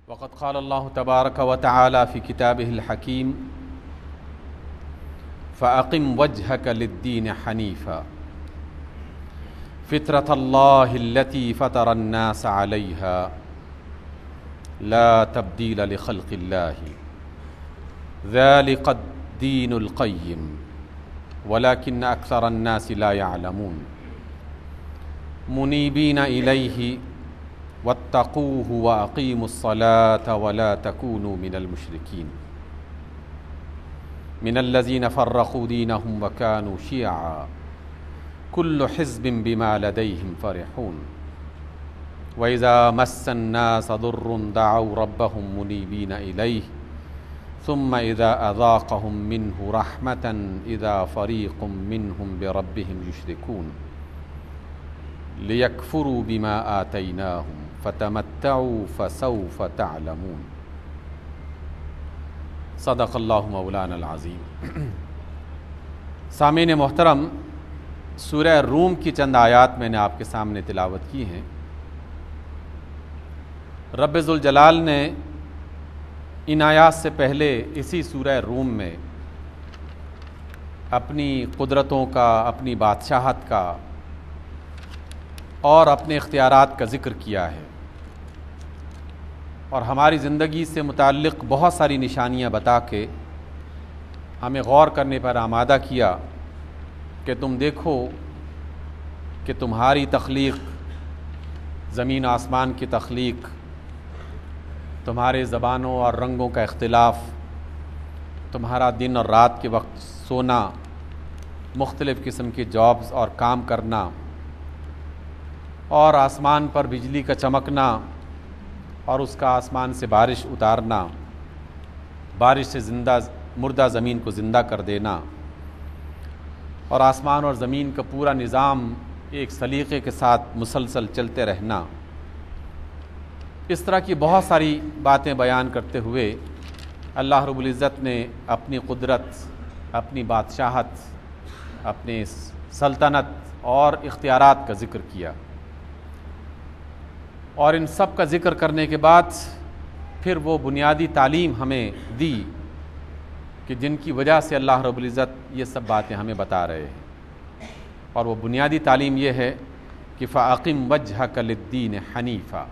وقد قال الله تبارك وتعالى في كتابه الحكيم فأقم وجهك للدين حنيفا فطرة الله التي فطر الناس عليها لا تبديل لخلق الله ذلك الدين القيم ولكن أكثر الناس لا يعلمون منيبين إليه واتقوه وأقيموا الصلاة ولا تكونوا من المشركين من الذين فرقوا دينهم وكانوا شيعا كل حزب بما لديهم فرحون وإذا مس الناس ضر دعوا ربهم منيبين إليه ثم إذا أذاقهم منه رحمة إذا فريق منهم بربهم يشركون ليكفروا بما آتيناهم فتمتعوا فسوف تعلمون صدق اللہ مولانا العظیم۔ سامعین محترم، سورہ روم کی چند آیات میں نے آپ کے سامنے تلاوت کی ہیں۔ رب ذوالجلال نے ان آیات سے پہلے اسی سورہ روم میں اپنی قدرتوں کا، اپنی بادشاہت کا اور اپنے اختیارات کا ذکر کیا ہے، اور ہماری زندگی سے متعلق بہت ساری نشانیاں بتا کے ہمیں غور کرنے پر آمادہ کیا کہ تم دیکھو کہ تمہاری تخلیق، زمین آسمان کی تخلیق، تمہارے زبانوں اور رنگوں کا اختلاف، تمہارا دن اور رات کے وقت سونا، مختلف قسم کے جابز اور کام کرنا، اور آسمان پر بجلی کا چمکنا اور اس کا آسمان سے بارش اتارنا، بارش سے مردہ زمین کو زندہ کر دینا، اور آسمان اور زمین کا پورا نظام ایک سلیقے کے ساتھ مسلسل چلتے رہنا، اس طرح کی بہت ساری باتیں بیان کرتے ہوئے اللہ رب العزت نے اپنی قدرت، اپنی بادشاہت، اپنے سلطنت اور اختیارات کا ذکر کیا، اور ان سب کا ذکر کرنے کے بعد پھر وہ بنیادی تعلیم ہمیں دی کہ جن کی وجہ سے اللہ رب العزت یہ سب باتیں ہمیں بتا رہے ہیں، اور وہ بنیادی تعلیم یہ ہے کہ فَأَقِمْ وَجْهَكَ لِلدِّينِ حَنِيفًا،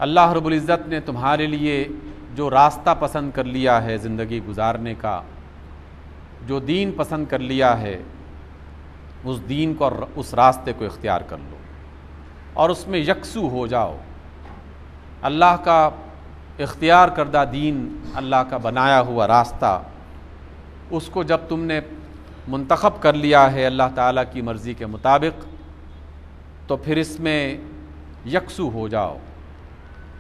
اللہ رب العزت نے تمہارے لیے جو راستہ پسند کر لیا ہے زندگی گزارنے کا، جو دین پسند کر لیا ہے، اس دین کو اور اس راستے کو اختیار کر لو اور اس میں یکسو ہو جاؤ۔ اللہ کا اختیار کردہ دین، اللہ کا بنایا ہوا راستہ، اس کو جب تم نے منتخب کر لیا ہے اللہ تعالیٰ کی مرضی کے مطابق، تو پھر اس میں یکسو ہو جاؤ،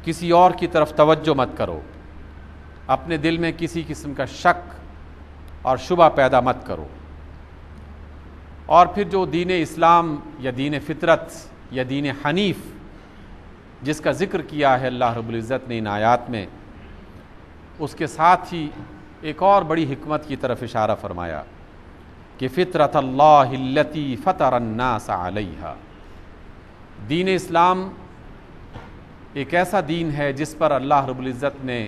کسی اور کی طرف توجہ مت کرو، اپنے دل میں کسی قسم کا شک اور شبہ پیدا مت کرو، اور پھر جو دین اسلام یا دین فطرت یا دین حنیف جس کا ذکر کیا ہے اللہ رب العزت نے ان آیات میں، اس کے ساتھ ہی ایک اور بڑی حکمت کی طرف اشارہ فرمایا کہ فطرت اللہ التی فطر الناس علیہا، دین اسلام ایک ایسا دین ہے جس پر اللہ رب العزت نے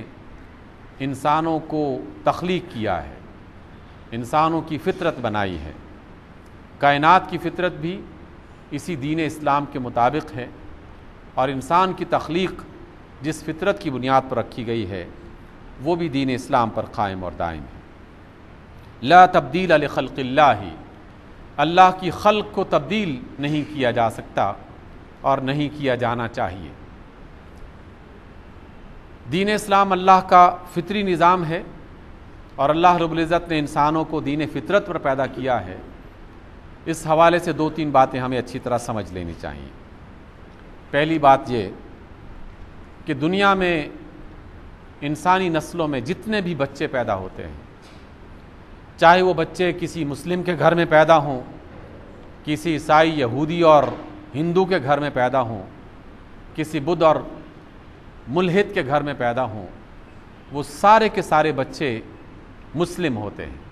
انسانوں کو تخلیق کیا ہے، انسانوں کی فطرت بنائی ہے، کائنات کی فطرت بھی اسی دین اسلام کے مطابق ہے، اور انسان کی تخلیق جس فطرت کی بنیاد پر رکھی گئی ہے وہ بھی دین اسلام پر قائم اور دائم ہے۔ لا تبدیل لخلق اللہ، اللہ کی خلق کو تبدیل نہیں کیا جا سکتا اور نہیں کیا جانا چاہیے۔ دین اسلام اللہ کا فطری نظام ہے، اور اللہ رب العزت نے انسانوں کو دین فطرت پر پیدا کیا ہے۔ اس حوالے سے دو تین باتیں ہمیں اچھی طرح سمجھ لینی چاہیے۔ پہلی بات یہ کہ دنیا میں انسانی نسلوں میں جتنے بھی بچے پیدا ہوتے ہیں، چاہے وہ بچے کسی مسلم کے گھر میں پیدا ہوں، کسی عیسائی، یہودی اور ہندو کے گھر میں پیدا ہوں، کسی بدھ اور ملحد کے گھر میں پیدا ہوں، وہ سارے کے سارے بچے مسلم ہوتے ہیں۔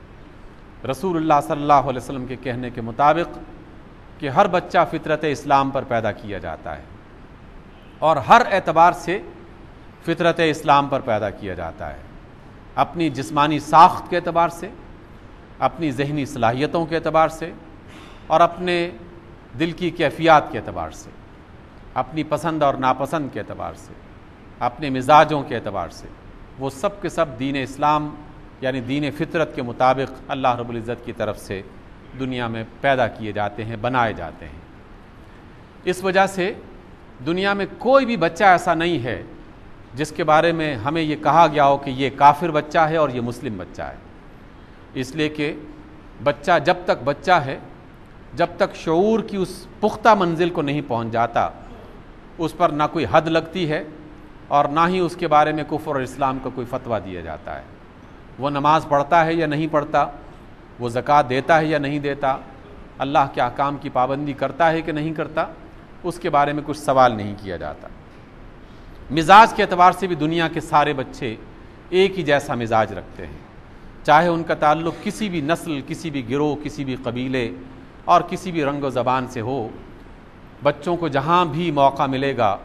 رسول اللہ صلی اللہ علیہ وسلم کے کہنے کے مطابق کہ ہر بچہ فطرت اسلام پر پیدا کیا جاتا ہے، اور ہر اعتبار سے فطرت اسلام پر پیدا کیا جاتا ہے، اپنی جسمانی ساخت کے اعتبار سے، اپنی ذہنی صلاحیتوں کے اعتبار سے، اور اپنے دل کی کیفیات کے اعتبار سے، اپنی پسند اور ناپسند کے اعتبار سے، اپنے مزاجوں کے اعتبار سے، وہ سب کے سب دین اسلام یعنی دین فطرت کے مطابق اللہ رب العزت کی طرف سے دنیا میں پیدا کیے جاتے ہیں، بنائے جاتے ہیں۔ اس وجہ سے دنیا میں کوئی بھی بچہ ایسا نہیں ہے جس کے بارے میں ہمیں یہ کہا گیا ہو کہ یہ کافر بچہ ہے اور یہ مسلم بچہ ہے، اس لیے کہ بچہ جب تک بچہ ہے، جب تک شعور کی اس پختہ منزل کو نہیں پہنچ جاتا، اس پر نہ کوئی حد لگتی ہے اور نہ ہی اس کے بارے میں کفر اور اسلام کا کوئی فتویٰ دیا جاتا ہے۔ وہ نماز پڑھتا ہے یا نہیں پڑھتا، وہ زکوٰۃ دیتا ہے یا نہیں دیتا، اللہ کے احکام کی پابندی کرتا ہے کہ نہیں کرتا، اس کے بارے میں کچھ سوال نہیں کیا جاتا۔ مزاج کے اعتبار سے بھی دنیا کے سارے بچے ایک ہی جیسا مزاج رکھتے ہیں، چاہے ان کا تعلق کسی بھی نسل، کسی بھی گروہ، کسی بھی قبیلے اور کسی بھی رنگ و زبان سے ہو۔ بچوں کو جہاں بھی موقع ملے گا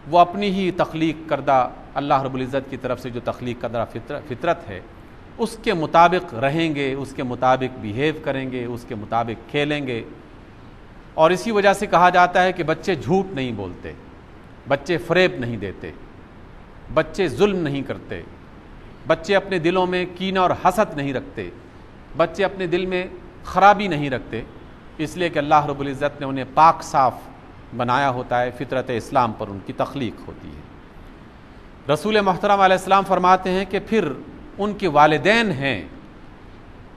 وہ اپنی ہی تخلیق کردہ اللہ رب العزت کی طرف سے جو تخلیق کردہ فطرت ہے اس کے مطابق رہیں گے، اس کے مطابق بیہیو کریں گے، اس کے مطابق کھیلیں گے۔ اور اسی وجہ سے کہا جاتا ہے کہ بچے جھوٹ نہیں بولتے، بچے فریب نہیں دیتے، بچے ظلم نہیں کرتے، بچے اپنے دلوں میں کینہ اور حسد نہیں رکھتے، بچے اپنے دل میں خرابی نہیں رکھتے، اس لیے کہ اللہ رب العزت نے انہیں پاک صاف بنایا ہوتا ہے، فطرت اسلام پر ان کی تخلیق ہوتی ہے۔ رسول محترم علیہ السلام فرماتے ہیں کہ پھر ان کے والدین ہیں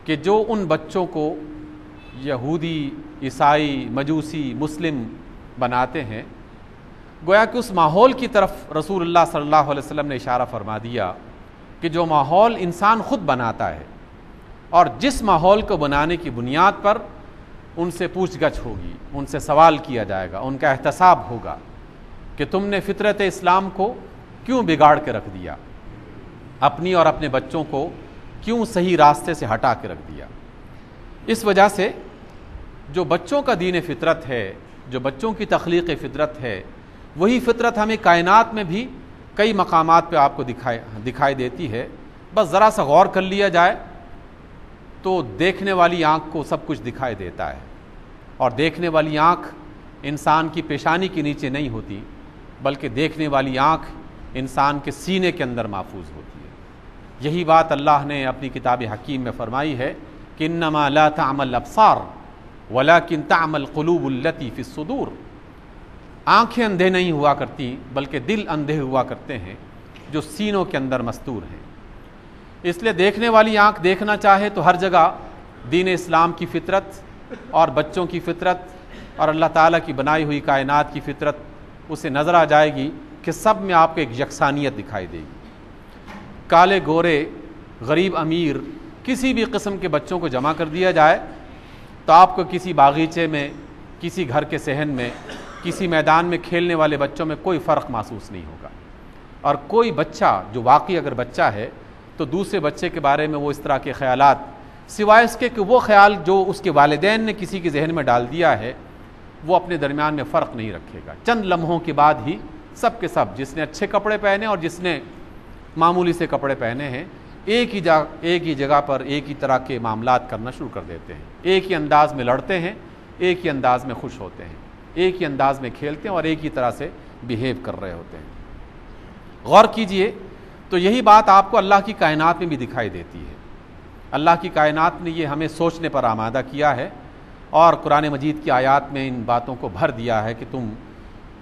کہ جو ان بچوں کو یہودی، عیسائی، مجوسی، مسلم بناتے ہیں۔ گویا کہ اس ماحول کی طرف رسول اللہ صلی اللہ علیہ وسلم نے اشارہ فرما دیا کہ جو ماحول انسان خود بناتا ہے، اور جس ماحول کو بنانے کی بنیاد پر ان سے پوچھ گچھ ہوگی، ان سے سوال کیا جائے گا، ان کا احتساب ہوگا کہ تم نے فطرت اسلام کو کیوں بگاڑ کے رکھ دیا، اپنی اور اپنے بچوں کو کیوں صحیح راستے سے ہٹا کے رکھ دیا۔ اس وجہ سے جو بچوں کا دین فطرت ہے، جو بچوں کی تخلیق فطرت ہے، وہی فطرت ہمیں کائنات میں بھی کئی مقامات پہ آپ کو دکھائی دیتی ہے۔ بس ذرا سا غور کر لیا جائے تو دیکھنے والی آنکھ کو سب کچھ دکھائی دیتا ہے، اور دیکھنے والی آنکھ انسان کی پیشانی کے نیچے نہیں ہوتی، بلکہ دیکھنے والی آنکھ انسان کے سینے کے اندر محفوظ ہوتی ہے۔ یہی بات اللہ نے اپنی کتاب حکیم میں فرمائی ہے کہ انما لا تعمى الابصار ولكن تعمى القلوب التي في الصدور۔ آنکھیں اندھے نہیں ہوا کرتی بلکہ دل اندھے ہوا کرتے ہیں جو سینوں کے اندر مستور ہیں۔ اس لیے دیکھنے والی آنکھ دیکھنا چاہے تو ہر جگہ دین اسلام کی فطرت اور بچوں کی فطرت اور اللہ تعالیٰ کی بنائی ہوئی کائنات کی فطرت اسے نظر آ جائے گی کہ سب میں آپ کو ایک یکسانیت دکھائی دے گی۔ کالے گورے، غریب امیر، کسی بھی قسم کے بچوں کو جمع کر دیا جائے تو آپ کو کسی باغیچے میں، کسی گھر کے صحن میں، کسی میدان میں کھیلنے والے بچوں میں کوئی فرق محسوس نہیں ہوگا، اور کوئی بچہ جو واقعی اگر بچہ ہے تو دوسرے بچے کے بارے میں وہ اس طرح کے خیالات، سوائے اس کے کہ وہ خیال جو اس کے والدین نے کسی کے ذہن میں ڈال دیا ہے، وہ اپنے درمیان میں فرق نہیں رکھے گا۔ چند لمحوں کے بعد ہی سب کے سب، جس نے اچھے کپڑے پہنے اور جس نے معمولی سے کپڑے پہنے ہیں، ایک ہی جگہ پر ایک ہی طرح کے معاملات کرنا شروع کر دیتے ہیں، ایک ہی انداز میں لڑتے ہیں، ایک ہی انداز میں خوش ہوتے ہیں، ایک ہی انداز میں کھیلتے ہیں اور ایک ہی طرح سے بیہیو کر رہے ہوتے ہیں۔ غور کیجئے تو یہی بات آپ کو اللہ کی کائنات میں بھی دکھائی دیتی ہے۔ اللہ کی کائنات نے یہ ہمیں سوچنے پر آمادہ کیا ہے، اور قرآن مجید کی آیات میں ان باتوں کو بھر دیا ہے کہ تم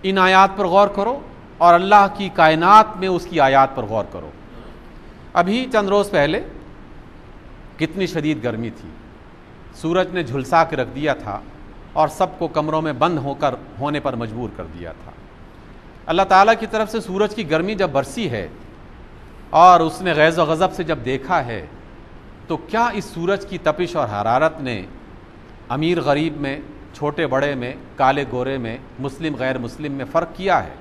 ان آیات پر غور کرو اور اللہ کی کائنات میں اس کی آیات پر غور کرو۔ ابھی چند روز پہلے کتنی شدید گرمی تھی، سورج نے جھلسا کے رکھ دیا تھا اور سب کو کمروں میں بند ہونے پر مجبور کر دیا تھا۔ اللہ تعالیٰ کی طرف سے سورج کی گرمی جب برسی ہے اور اس نے غیظ و غضب سے جب دیکھا ہے، تو کیا اس سورج کی تپش اور حرارت نے امیر غریب میں، چھوٹے بڑے میں، کالے گورے میں، مسلم غیر مسلم میں فرق کیا ہے؟